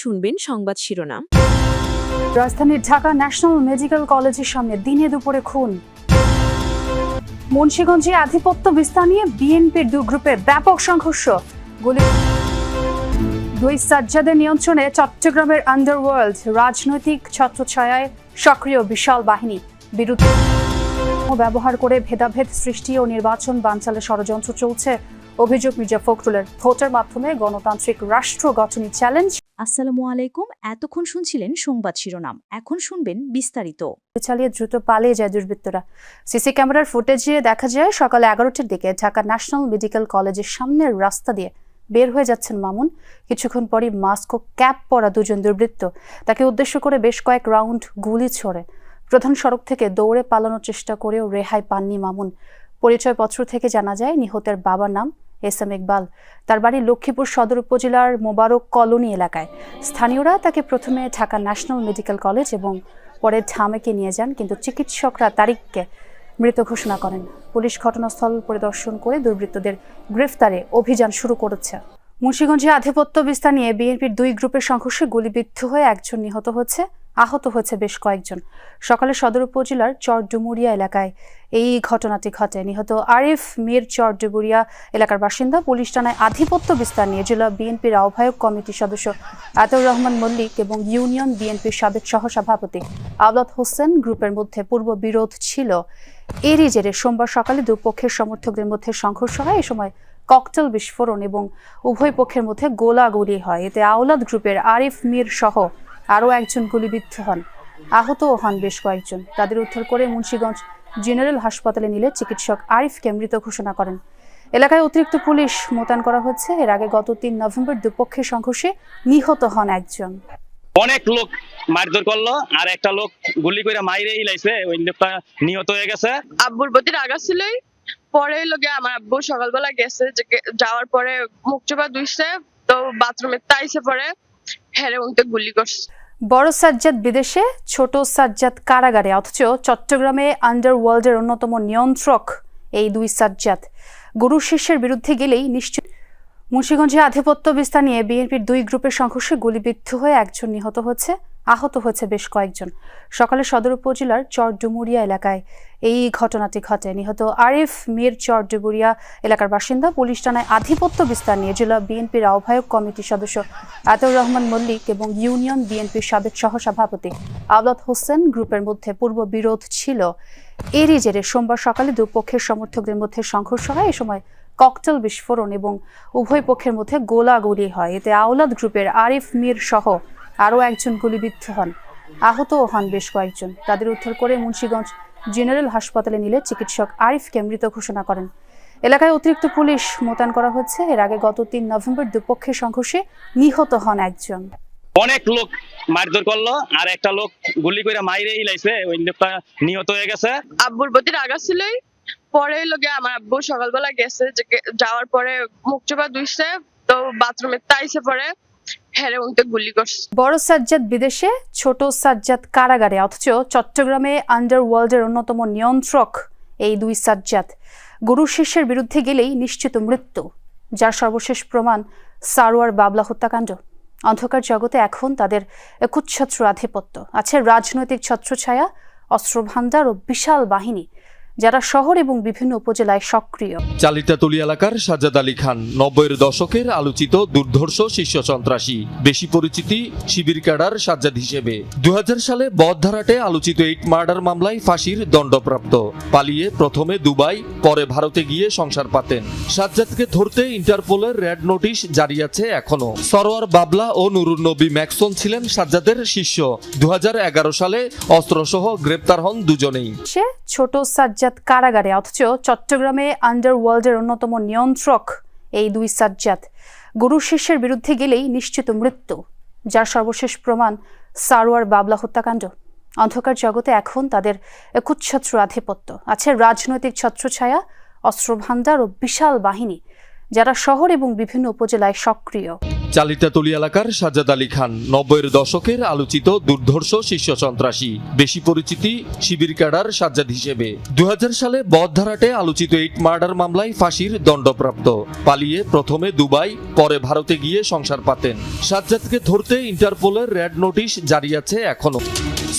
শুনবেন সংবাদ শিরোনাম। রাজধানীর ঢাকা ন্যাশনাল মেডিকেল কলেজের সামনে দিনে দুপুরে খুন। মুন্সিগঞ্জে আধিপত্য বিস্তার নিয়ে বিএনপির দুই গ্রুপে ব্যাপক সংঘর্ষ। দুই সাজ্জাদের নিয়ন্ত্রণে চট্টগ্রামের আন্ডারওয়ার্ল্ড, রাজনৈতিক ছত্রছায়ায় সক্রিয় বিশাল বাহিনী। বিরুদ্ধে ব্যবহার করে ভেদাভেদ সৃষ্টি ও নির্বাচন বানচালের ষড়যন্ত্র চলছে, অভিযোগ মির্জা ফখরুলের। ভোটের মাধ্যমে গণতান্ত্রিক রাষ্ট্র গঠনের চ্যালেঞ্জ। আসসালামু আলাইকুম। এতক্ষণ শুনছিলেন সংবাদ শিরোনাম, এখন শুনবেন বিস্তারিত। চালিয়ে দ্রুত পালিয়ে যায় দুর্বৃত্তরা। সিসি ক্যামেরার ফুটেজে দেখা যায় সকাল 11টার দিকে ঢাকা ন্যাশনাল মেডিকেল কলেজের সামনের রাস্তা দিয়ে বের হয়ে যাচ্ছেন মামুন। কিছুক্ষণ পরই মাস্ক ও ক্যাপ পরা দুজন দুর্বৃত্ত তাকে উদ্দেশ্য করে বেশ কয়েক রাউন্ড গুলি ছোড়ে। প্রধান সড়ক থেকে দৌড়ে পালানোর চেষ্টা করেও রেহাই পাননি মামুন। পরিচয়পত্র থেকে জানা যায় নিহতের বাবার নাম এস.এম. ইকবাল। তার বাড়ি লক্ষ্মীপুর সদর উপজেলার মোবারক কলোনি এলাকায়। স্থানীয়রা তাকে প্রথমে ঢাকা ন্যাশনাল মেডিকেল কলেজ এবং পরে ঢামেকে নিয়ে যান, কিন্তু চিকিৎসকরা তারিখকে মৃত ঘোষণা করেন। পুলিশ ঘটনাস্থল পরিদর্শন করে দুর্বৃত্তদের গ্রেফতারে অভিযান শুরু করেছে। মুন্সিগঞ্জে আধিপত্য বিস্তার নিয়ে বিএনপির দুই গ্রুপের সংঘর্ষে গুলিবিদ্ধ হয়ে একজন নিহত হয়েছে, আহত হয়েছে বেশ কয়েকজন। সকালে সদর উপজেলার চরডুমুরিয়া এলাকায় এই ঘটনাটি ঘটে। নিহত আরিফ মীর চরডুমুরিয়া এলাকার বাসিন্দা। পুলিশ জানায় আধিপত্য বিস্তার নিয়ে জেলা বিএনপির আহ্বায়ক কমিটির সদস্য আতাউর রহমান মল্লিক এবং ইউনিয়ন বিএনপির সাবেক সহসভাপতি আওলাদ হোসেন গ্রুপের মধ্যে পূর্ব বিরোধ ছিল। এরই জেরে সোমবার সকালে দুপক্ষের সমর্থকদের মধ্যে সংঘর্ষ হয়। এ সময় ককটেল বিস্ফোরণ এবং উভয় পক্ষের মধ্যে গোলাগুলি হয়। এতে আওলাদ গ্রুপের আরিফ মীর সহ আরও একজন গুলিবিদ্ধ হন, আহতও হন বেশ কয়েকজন। তাদের উদ্ধার করে মুন্সিগঞ্জ জেনারেল হাসপাতালে নিলে চিকিৎসক আরিফকে মৃত ঘোষণা করেন। এলাকায় অতিরিক্ত পুলিশ মোতায়েন করা হচ্ছে। এর আগে গত 3 নভেম্বর দুপক্ষের সংঘর্ষে নিহত হন একজন। অনেক লোক মারধর করলো, আর একটা লোক গুলি করে মাইরে ইলাইছে, ওই লোকটা নিহত হয়ে গেছে। আব্বুর প্রতি রাগা ছিলই। পরে লোকে আমার আব্বু সকালবেলা গেছে, যাওয়ার পরে মুখ চোপা ধুইছে, তো বাথরুমে তাইছে, পরে হেরে উনতে গুলি করছে। বড় সাজ্জাদ বিদেশে, ছোট সাজ্জাদ কারাগারে, অথচ চট্টগ্রামে আন্ডারওয়ার্ল্ডের অন্যতম নিয়ন্ত্রক এই দুই সাজ্জাদ। গুরু শিষ্যের বিরুদ্ধে গেলেই নিশ্চিত। মুন্সিগঞ্জে আধিপত্য বিস্তার নিয়ে বিএনপির দুই গ্রুপের সংঘর্ষে গুলিবিদ্ধ হয়ে একজন নিহত হয়েছে, আহত হয়েছে বেশ কয়েকজন। সকালে সদর উপজেলার চরডুমুরিয়া এলাকায় এই ঘটনাটি ঘটে। নিহত আরিফ মীর চরডুমুরিয়া এলাকার বাসিন্দা। পুলিশ জানায় আধিপত্য বিস্তার নিয়ে জেলা বিএনপির আহ্বায়ক কমিটির সদস্য আতাউর রহমান মল্লিক এবং ইউনিয়ন বিএনপির সাবেক সহসভাপতি আওলাদ হোসেন গ্রুপের মধ্যে পূর্ব বিরোধ ছিল। এরই জেরে সোমবার সকালে দুপক্ষের সমর্থকদের মধ্যে সংঘর্ষ হয়। এ সময় ককটেল বিস্ফোরণ এবং উভয় পক্ষের মধ্যে গোলাগুলি হয়। এতে আওলাদ গ্রুপের আরিফ মীর সহ আরও একজন গুলিবিদ্ধ হন, আহতও হন বেশ কয়েকজন। তাদের উদ্ধার করে মুন্সিগঞ্জ জেনারেল হাসপাতালে নিলে চিকিৎসক আরিফকে মৃত ঘোষণা করেন। এলাকায় অতিরিক্ত পুলিশ মোতায়েন করা হচ্ছে। এর আগে গত 3 নভেম্বর দুপক্ষের সংঘর্ষে নিহত হন একজন। অনেক লোক মারধর করলো, আর একটা লোক গুলি করে মাইরে ইলাইছে, ওই লোকটা নিহত হয়ে গেছে। আব্বুর প্রতি রাগা ছিলই। পরে লোকে আমার আব্বু সকালবেলা গেছে, যাওয়ার পরে মুখ চোপা ধুইছে, তো বাথরুমে তাইছে, পরে হেরে উনতে গুলি করছে। বড় সাজ্জাদ বিদেশে, ছোট সাজ্জাদ কারাগারে, অথচ চট্টগ্রামে আন্ডারওয়ার্ল্ডের অন্যতম নিয়ন্ত্রক এই দুই সাজ্জাদ। গুরু শিষ্যের বিরুদ্ধে গেলেই নিশ্চিত মৃত্যু, যার সর্বশেষ প্রমাণ সারোয়ার বাবলা হত্যাকাণ্ড। অন্ধকার জগতে এখন তাদের একচ্ছত্র আধিপত্য, আছে রাজনৈতিক ছত্রছায়া, অস্ত্রভান্ডার ও বিশাল বাহিনী, যারা শহর এবং বিভিন্ন উপজেলায় সক্রিয়। চালিতাতলী এলাকার সাজ্জাদ আলী খান 90-এর দশকের আলোচিত দুর্ধর্ষ শীর্ষ সন্ত্রাসী, বেশি পরিচিতি শিবির ক্যাডার সাজ্জাদ হিসেবে। 2000 সালে বদধারাটে আলোচিত 8 মার্ডার মামলায় ফাঁসির দণ্ডপ্রাপ্ত। পালিয়ে প্রথমে দুবাই, পরে ভারতে গিয়ে সংসার পাতেন। সাজ্জাদকে ধরতে ইন্টারপোলের রেড নোটিশ জারি আছে এখনো। সরোয়ার বাবলা ও নুরুন নবী ম্যাক্সন ছিলেন সাজ্জাদের শিষ্য। 2011 সালে অস্ত্রসহ গ্রেপ্তার হন দুজনেই। ছোট সাজ্জাদ কারাগারে, অথচ চট্টগ্রামে আন্ডারওয়ার্ল্ডের অন্যতম নিয়ন্ত্রক এই দুই সাজ্জাদ। গুরু শিষ্যের বিরুদ্ধে গেলেই নিশ্চিত মৃত্যু, যার সর্বশেষ প্রমাণ সারোয়ার বাবলা হত্যাকাণ্ড। অন্ধকার জগতে এখন তাদের একচ্ছত্র আধিপত্য, আছে রাজনৈতিক ছত্রছায়া, অস্ত্রভান্ডার ও বিশাল বাহিনী, যারা শহর এবং বিভিন্ন উপজেলায় সক্রিয়। চালিতাতলী এলাকার সাজ্জাদ আলী খান 90-এর দশকের আলোচিত দুর্ধর্ষ শীর্ষ সন্ত্রাসী, বেশি পরিচিতি শিবির ক্যাডার সাজ্জাদ হিসেবে। 2000 সালে বদধারাটে আলোচিত 8 মার্ডার মামলায় ফাঁসির দণ্ডপ্রাপ্ত। পালিয়ে প্রথমে দুবাই, পরে ভারতে গিয়ে সংসার পাতেন। সাজ্জাদকে ধরতে ইন্টারপোলের রেড নোটিশ জারি আছে এখনো।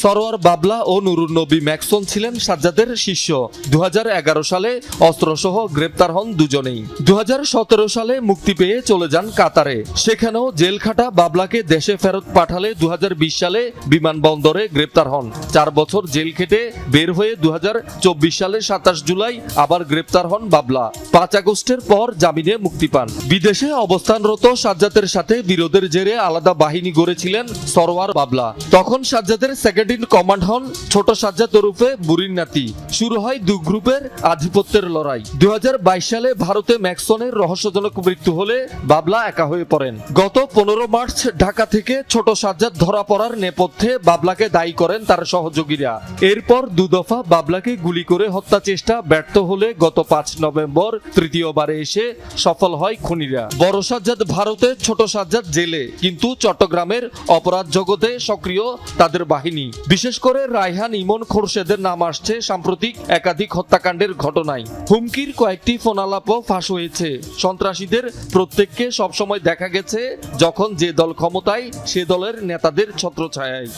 সরোয়ার বাবলা ও নুরুন নবী ম্যাক্সন ছিলেন সাজ্জাদের শিষ্য। 2011 সালে অস্ত্রসহ গ্রেপ্তার হন দুজনেই। 2017 সালে মুক্তি পেয়ে চলে যান কাতারে। সেখানেও জেল খাটা বাবলাকে দেশে ফেরত পাঠালে 2020 সালে বিমানবন্দরে গ্রেপ্তার হন। 4 বছর জেল খেটে বের হয়ে 2024 সালের 27 জুলাই আবার গ্রেপ্তার হন বাবলা। 5 আগস্টের পর জামিনে মুক্তি পান। বিদেশে অবস্থানরত সাজ্জাদের সাথে বিরোধের জেরে আলাদা বাহিনী গড়েছিলেন সরোয়ার বাবলা। তখন সাজ্জাদের সেকেন্ড ইন কমান্ড হন ছোট সাজ্জাদ ওরফে বুড়ির নাতি। শুরু হয় দুই গ্রুপের আধিপত্যের লড়াই। 2022 সালে ভারতে ম্যাক্সনের রহস্যজনক মৃত্যু হলে বাবলা একা হয়ে পড়েন। গত 15 মার্চ ঢাকা থেকে ছোট সাজ্জাদ ধরা পড়ার নেপথ্যে বাবলাকে দায়ী করেন তার সহযোগীরা। এরপর দুদফা বাবলাকে গুলি করে হত্যা চেষ্টা ব্যর্থ হলে গত 5 নভেম্বর তৃতীয়বারে এসে সফল হয় খুনিরা। বড় সাজ্জাদ ভারতে, ছোট সাজ্জাদ জেলে, কিন্তু চট্টগ্রামের অপরাধ জগতে সক্রিয় তাদের বাহিনী। বিশেষ করে রায়হান, ইমন, খোরশেদের নাম আসছে সাম্প্রতিক একাধিক হত্যাকাণ্ডের ঘটনায়। হুমকির কয়েকটি ফোনালাপও ফাঁস হয়েছে। সন্ত্রাসীদের প্রত্যেককে সবসময় দেখা গেছে যখন যে দল ক্ষমতায় সে দলের নেতাদের ছত্রছায়ায়।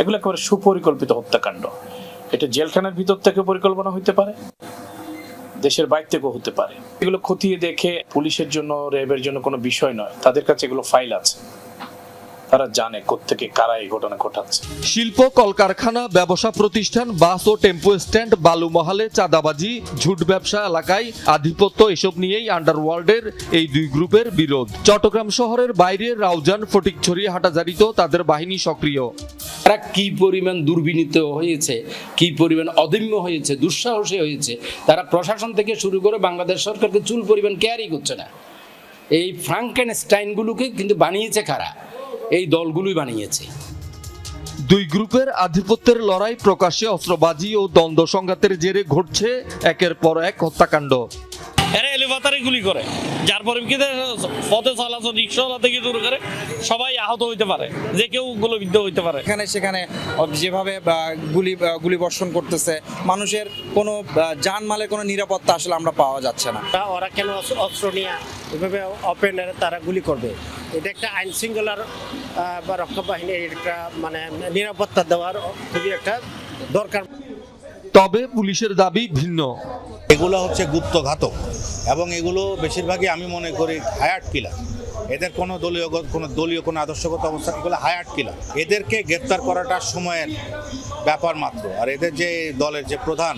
এগুলো একেবারে সুপরিকল্পিত হত্যাকাণ্ড। এটা জেলখানার ভিতর থেকে পরিকল্পনা হইতে পারে, দেশের বাইরে থেকেও হতে পারে। এগুলো খতিয়ে দেখে পুলিশের জন্য, র্যাবের জন্য কোনো বিষয় নয়। তাদের কাছে এগুলো ফাইল আছে, তারা জানে কোত্থেকে কারা এই ঘটনা ঘটাচ্ছে। শিল্প, কলকারখানা, ব্যবসা প্রতিষ্ঠান, বাস ও টেম্পো স্ট্যান্ড, বালু মহালে চাঁদাবাজি, ঝুট ব্যবসা এলাকায় আধিপত্য, এসব নিয়েই আন্ডারওয়ার্ল্ডের এই দুই গ্রুপের বিরোধ। চট্টগ্রাম শহরের বাইরে রাউজান, ফটিকছড়ি, হাটাজারিতেও তাদের বাহিনী সক্রিয়। তারা কি পরিমাণ দুর্বিনীত হয়েছে, কি পরিমাণ অদম্য হয়েছে, দুঃসাহসী হয়েছে। তারা প্রশাসন থেকে শুরু করে বাংলাদেশ সরকারকে চুল পরিমাণ কেয়ারই করছে না। এই ফ্রাঙ্কেনস্টাইনগুলোকে কিন্তু বানিয়েছে কারা? এই দলগুলোই বানিয়েছে। দুই গ্রুপের আধিপত্যের লড়াই প্রকাশ্যে অস্ত্রবাজি ও দ্বন্দ্ব সংঘাতের জেরে ঘটছে একের পর এক হত্যাকাণ্ড। এরা এলিভেটরে গুলি করে, যার পরিপ্রেক্ষিতে পথে চলাচল রিক্সাওয়ালা থেকে শুরু করে সবাই আহত হইতে পারে, যে কেউ গুলিবিদ্ধ হইতে পারে। এখানে সেখানে যেভাবে গুলি বর্ষণ করতেছে, মানুষের কোনো জানমালের কোনো নিরাপত্তা আসলে আমরা পাওয়া যাচ্ছে না। ওরা কেন অস্ত্র নিয়ে এভাবে ওপেনে তারা গুলি করবে? এটা একটা আইন শৃঙ্খলার বা রক্ষা বাহিনীর একটা মানে নিরাপত্তা দেওয়ার খুবই একটা দরকার। তবে পুলিশের দাবি ভিন্ন। এগুলো হচ্ছে গুপ্তঘাতক এবং এগুলো বেশিরভাগই আমি মনে করি হায়ার্ড কিলার। এদের কোনো দলীয় কোনো আদর্শগত অবস্থা, এগুলো হায়ার্ড কিলার। এদেরকে গ্রেপ্তার করাটা সময়ের ব্যাপার মাত্র। আর এদের যে দলের যে প্রধান,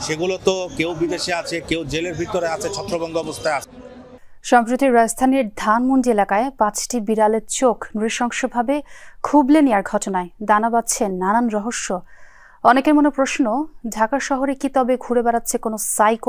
সেগুলো তো কেউ বিদেশে আছে, কেউ জেলের ভিতরে আছে, ছত্রভঙ্গ অবস্থায় আছে। সম্প্রতি রাজধানীর ধানমন্ডি এলাকায় 5টি বিড়ালের চোখ নৃশংসভাবে খুবলে নেওয়ার ঘটনায় দানা বাঁধছে নানান রহস্য। অনেকের মনে প্রশ্ন, ঢাকা শহরে কি তবে ঘুরে বেড়াচ্ছে কোনো সাইকো